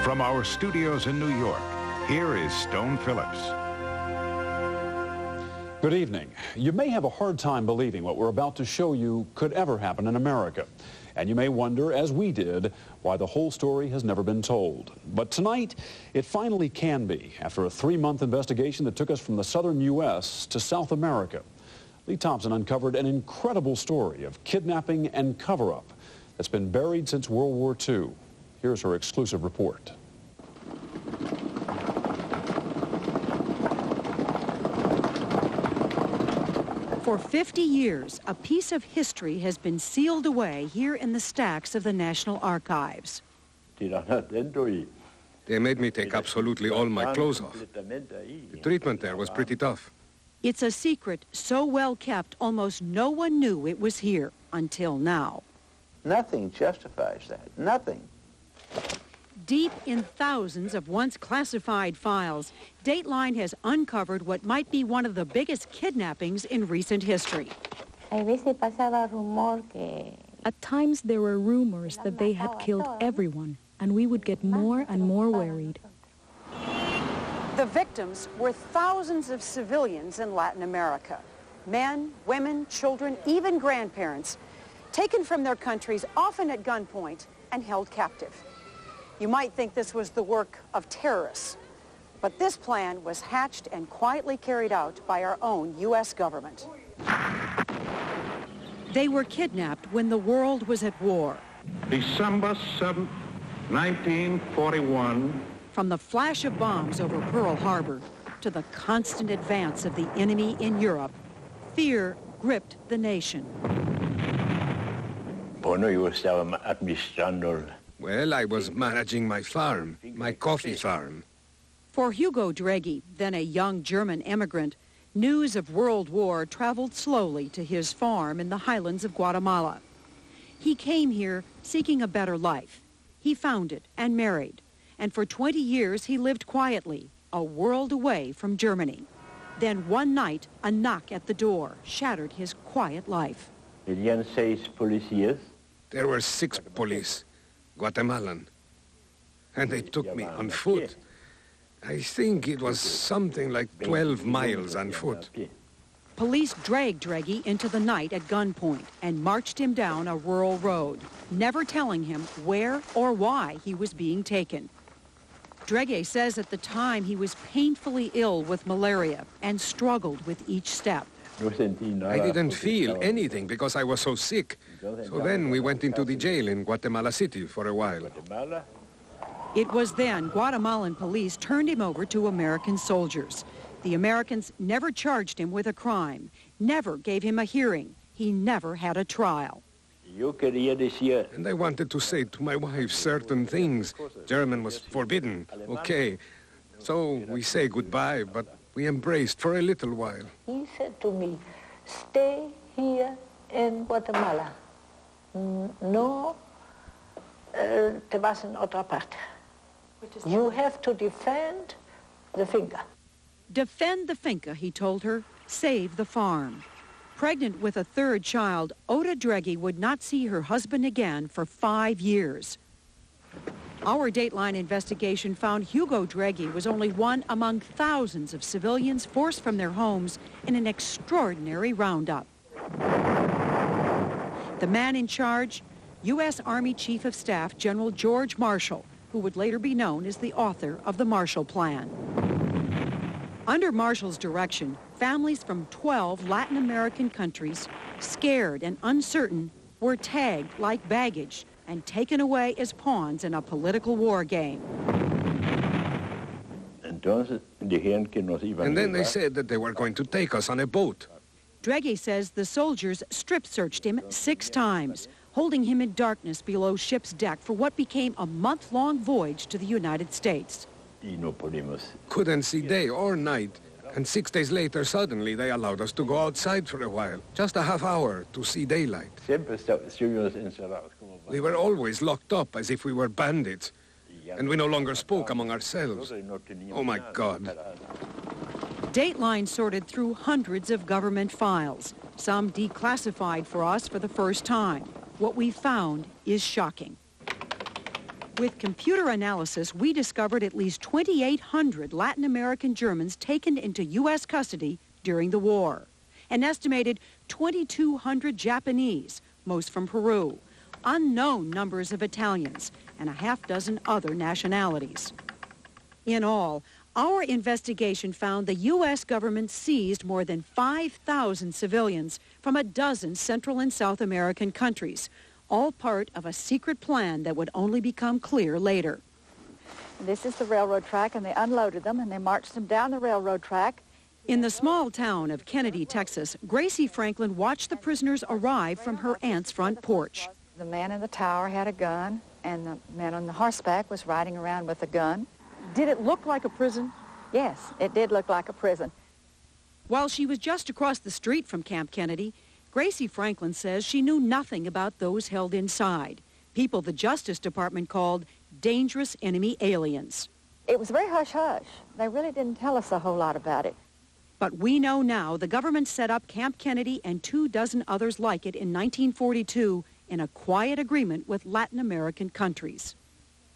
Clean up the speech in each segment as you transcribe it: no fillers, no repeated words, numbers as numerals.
From our studios in New York, here is Stone Phillips. Good evening. You may have a hard time believing what we're about to show you could ever happen in America. And you may wonder, as we did, why the whole story has never been told. But tonight, it finally can be, after a 3-month investigation that took us from the southern U.S. to South America. Lee Thompson uncovered an incredible story of kidnapping and cover-up that's been buried since World War II. Here's her exclusive report. For 50 years, a piece of history has been sealed away here in the stacks of the National Archives. They made me take absolutely all my clothes off. The treatment there was pretty tough. It's a secret so well kept, almost no one knew it was here until now. Nothing justifies that. Nothing. Deep in thousands of once classified files, Dateline has uncovered what might be one of the biggest kidnappings in recent history. At times there were rumors that they had killed everyone, and we would get more and more worried. The victims were thousands of civilians in Latin America. Men, women, children, even grandparents, taken from their countries, often at gunpoint, and held captive. You might think this was the work of terrorists, but this plan was hatched and quietly carried out by our own U.S. government. They were kidnapped when the world was at war. December 7, 1941. From the flash of bombs over Pearl Harbor to the constant advance of the enemy in Europe, fear gripped the nation. Well, I was managing my farm, my coffee farm. For Hugo Dregge, then a young German immigrant, news of World War traveled slowly to his farm in the highlands of Guatemala. He came here seeking a better life. He found it and married. And for 20 years, he lived quietly, a world away from Germany. Then one night, a knock at the door shattered his quiet life. There were 6 police. Guatemalan. And they took me on foot. I think it was something like 12 miles on foot. Police dragged Dregge into the night at gunpoint and marched him down a rural road, never telling him where or why he was being taken. Dregge says at the time he was painfully ill with malaria and struggled with each step. I didn't feel anything because I was so sick. So then we went into the jail in Guatemala City for a while. It was then Guatemalan police turned him over to American soldiers. The Americans never charged him with a crime, never gave him a hearing. He never had a trial. And I wanted to say to my wife certain things. German was forbidden, okay. So we say goodbye, but we embraced for a little while. He said to me, stay here in Guatemala. No, te vas en otra parte. You have to defend the finca. Defend the finca, he told her. Save the farm. Pregnant with a 3rd child, Oda Dregge would not see her husband again for 5 years. Our Dateline investigation found Hugo Dregge was only one among thousands of civilians forced from their homes in an extraordinary roundup. The man in charge, U.S. Army Chief of Staff General George Marshall, who would later be known as the author of the Marshall Plan. Under Marshall's direction, families from 12 Latin American countries, scared and uncertain, were tagged like baggage and taken away as pawns in a political war game. And then they said that they were going to take us on a boat. Dregge says the soldiers strip-searched him 6 times, holding him in darkness below ship's deck for what became a month-long voyage to the United States. Couldn't see day or night. And 6 days later, suddenly, they allowed us to go outside for a while. Just a half hour to see daylight. We were always locked up as if we were bandits. And we no longer spoke among ourselves. Oh, my God. Dateline sorted through hundreds of government files, some declassified for us for the first time. What we found is shocking. With computer analysis, we discovered at least 2,800 Latin American Germans taken into U.S. custody during the war. An estimated 2,200 Japanese, most from Peru, unknown numbers of Italians, and a half dozen other nationalities. In all, our investigation found the U.S. government seized more than 5,000 civilians from a dozen Central and South American countries, all part of a secret plan that would only become clear later. This is the railroad track, and they unloaded them, and they marched them down the railroad track. In the small town of Kennedy, Texas, Gracie Franklin watched the prisoners arrive from her aunt's front porch. The man in the tower had a gun, and the man on the horseback was riding around with a gun. Did it look like a prison? Yes, it did look like a prison. While she was just across the street from Camp Kennedy, Gracie Franklin says she knew nothing about those held inside, people the Justice Department called dangerous enemy aliens. It was very hush-hush. They really didn't tell us a whole lot about it. But we know now the government set up Camp Kennedy and 24 others like it in 1942 in a quiet agreement with Latin American countries.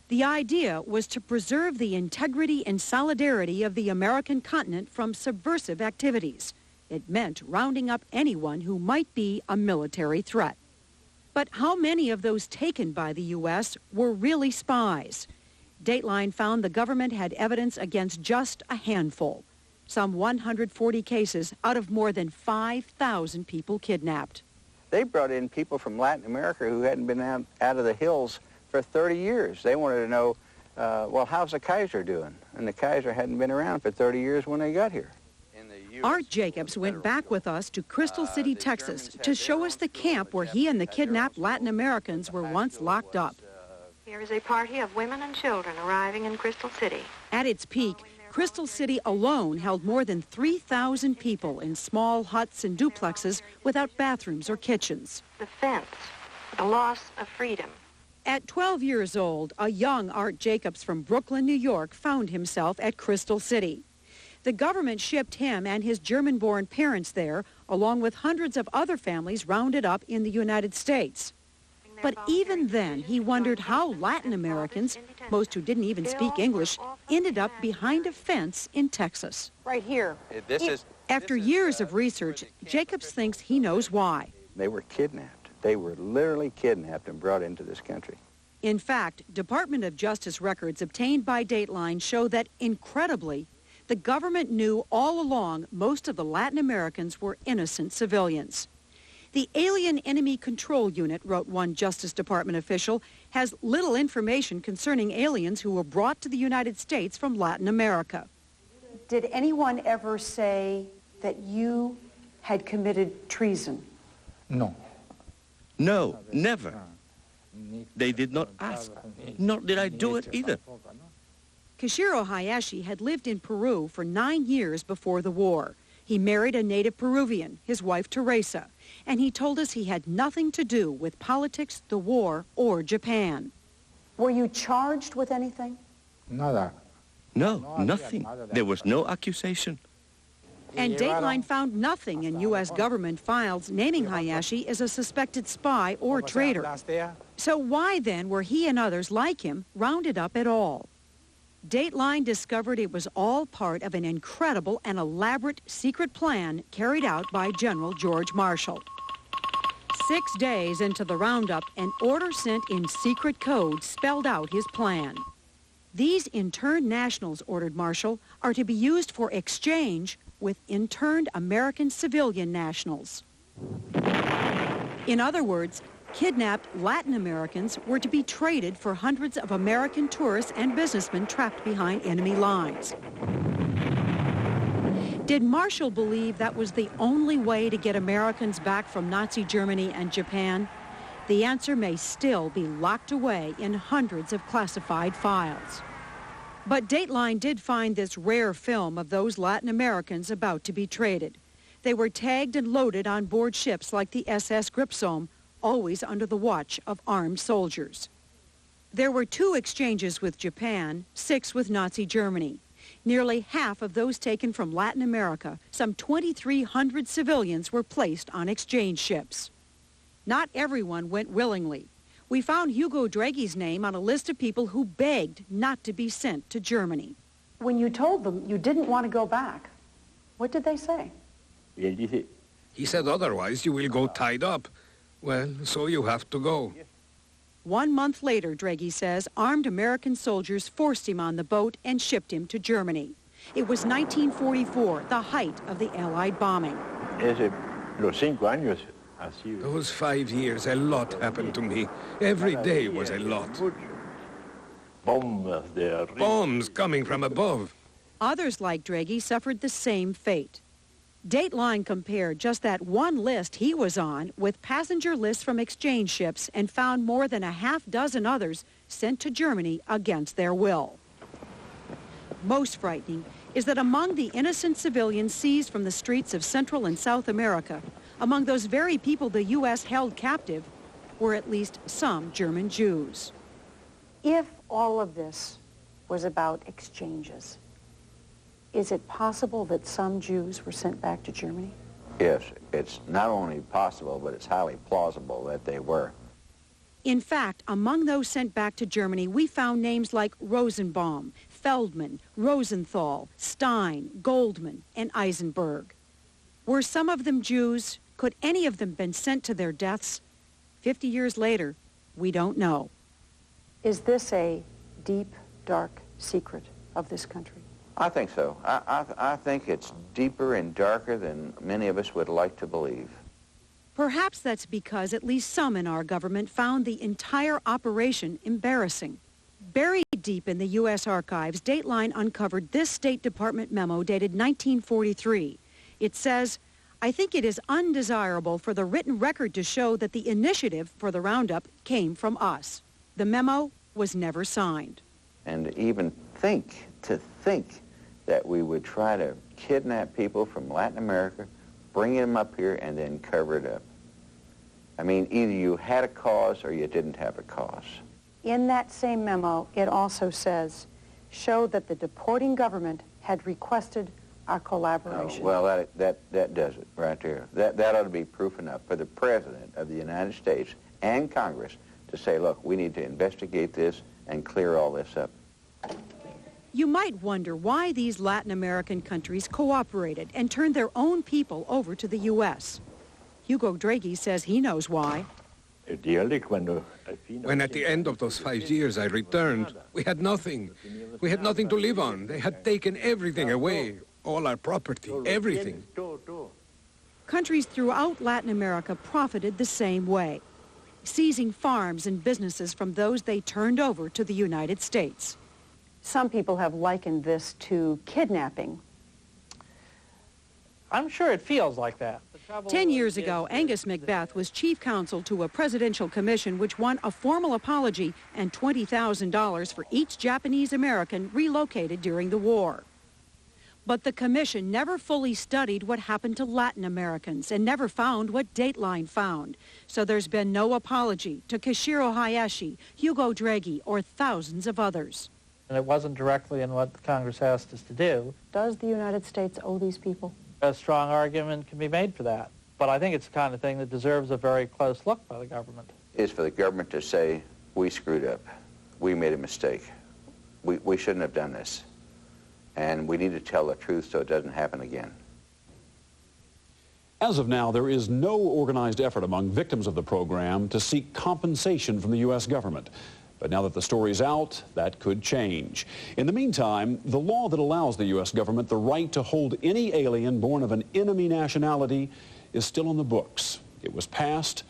The idea was to preserve the integrity and solidarity of the American continent from subversive activities. It meant rounding up anyone who might be a military threat. But how many of those taken by the U.S. were really spies? Dateline found the government had evidence against just a handful, some 140 cases out of more than 5,000 people kidnapped. They brought in people from Latin America who hadn't been out of the hills for 30 years. They wanted to know, well, how's the Kaiser doing? And the Kaiser hadn't been around for 30 years when they got here. Art Jacobs went back with us to Crystal City, Texas, to show us the camp where he and the kidnapped Latin Americans were once locked up. Here is a party of women and children arriving in Crystal City. At its peak, Crystal City alone held more than 3,000 people in small huts and duplexes without bathrooms or kitchens. The fence, the loss of freedom. At 12 years old, a young Art Jacobs from Brooklyn, New York, found himself at Crystal City. The government shipped him and his German-born parents there, along with hundreds of other families rounded up in the United States. But even then, he wondered how Latin Americans, most who didn't even speak English, ended up behind a fence in Texas. Right here. After years of research, Jacobs thinks he knows why. They were kidnapped. They were literally kidnapped and brought into this country. In fact, Department of Justice records obtained by Dateline show that, incredibly, the government knew all along most of the Latin Americans were innocent civilians. The Alien Enemy Control Unit, wrote one Justice Department official, has little information concerning aliens who were brought to the United States from Latin America. Did anyone ever say that you had committed treason? No. No, never. They did not ask. Nor did I do it either. Kishiro Hayashi had lived in Peru for 9 years before the war. He married a native Peruvian, his wife Teresa, and he told us he had nothing to do with politics, the war, or Japan. Were you charged with anything? Nada. No, nothing. There was no accusation. And Dateline found nothing in U.S. government files naming Hayashi as a suspected spy or traitor. So why then were he and others like him rounded up at all? Dateline discovered it was all part of an incredible and elaborate secret plan carried out by General George Marshall. 6 days into the roundup, an order sent in secret code spelled out his plan. These interned nationals, ordered Marshall, are to be used for exchange with interned American civilian nationals. In other words, kidnapped Latin Americans were to be traded for hundreds of American tourists and businessmen trapped behind enemy lines. Did Marshall believe that was the only way to get Americans back from Nazi Germany and Japan? The answer may still be locked away in hundreds of classified files. But Dateline did find this rare film of those Latin Americans about to be traded. They were tagged and loaded on board ships like the SS Gripsholm, always under the watch of armed soldiers. There were 2 exchanges with Japan, 6 with Nazi Germany. Nearly half of those taken from Latin America, some 2,300 civilians, were placed on exchange ships. Not everyone went willingly. We found Hugo Dragi's name on a list of people who begged not to be sent to Germany. When you told them you didn't want to go back, what did they say? He said otherwise you will go tied up. Well, so you have to go. 1 month later, Draghi says, armed American soldiers forced him on the boat and shipped him to Germany. It was 1944, the height of the Allied bombing. Those 5 years, a lot happened to me. Every day was a lot. Bombs coming from above. Others like Draghi suffered the same fate. Dateline compared just that one list he was on with passenger lists from exchange ships and found more than a half-dozen others sent to Germany against their will. Most frightening is that among the innocent civilians seized from the streets of Central and South America, among those very people the U.S. held captive, were at least some German Jews. If all of this was about exchanges, is it possible that some Jews were sent back to Germany? Yes, it's not only possible, but it's highly plausible that they were. In fact, among those sent back to Germany, we found names like Rosenbaum, Feldman, Rosenthal, Stein, Goldman, and Eisenberg. Were some of them Jews? Could any of them been sent to their deaths? 50 years later, we don't know. Is this a deep, dark secret of this country? I think so. I think it's deeper and darker than many of us would like to believe. Perhaps that's because at least some in our government found the entire operation embarrassing. Buried deep in the U.S. archives, Dateline uncovered this State Department memo dated 1943. It says, "I think it is undesirable for the written record to show that the initiative for the roundup came from us." The memo was never signed. And even to think that we would try to kidnap people from Latin America, bring them up here, and then cover it up. I mean, either you had a cause or you didn't have a cause. In that same memo, it also says, show that the deporting government had requested our collaboration. Oh, well, that does it right there. That ought to be proof enough for the President of the United States and Congress to say, look, we need to investigate this and clear all this up. You might wonder why these Latin American countries cooperated and turned their own people over to the U.S. Hugo Draghi says he knows why. When at the end of those 5 years I returned, we had nothing. We had nothing to live on. They had taken everything away, all our property, everything. Countries throughout Latin America profited the same way, seizing farms and businesses from those they turned over to the United States. Some people have likened this to kidnapping. I'm sure it feels like that. 10 years ago, Angus Macbeth was chief counsel to a presidential commission which won a formal apology and $20,000 for each Japanese American relocated during the war. But the commission never fully studied what happened to Latin Americans and never found what Dateline found. So there's been no apology to Kishiro Hayashi, Hugo Draghi, or thousands of others. And it wasn't directly in what Congress asked us to do. Does the United States owe these people? A strong argument can be made for that. But I think it's the kind of thing that deserves a very close look by the government. Is for the government to say, we screwed up. We made a mistake. We shouldn't have done this. And we need to tell the truth so it doesn't happen again. As of now, there is no organized effort among victims of the program to seek compensation from the U.S. government. But now that the story's out, that could change. In the meantime, the law that allows the U.S. government the right to hold any alien born of an enemy nationality is still on the books. It was passed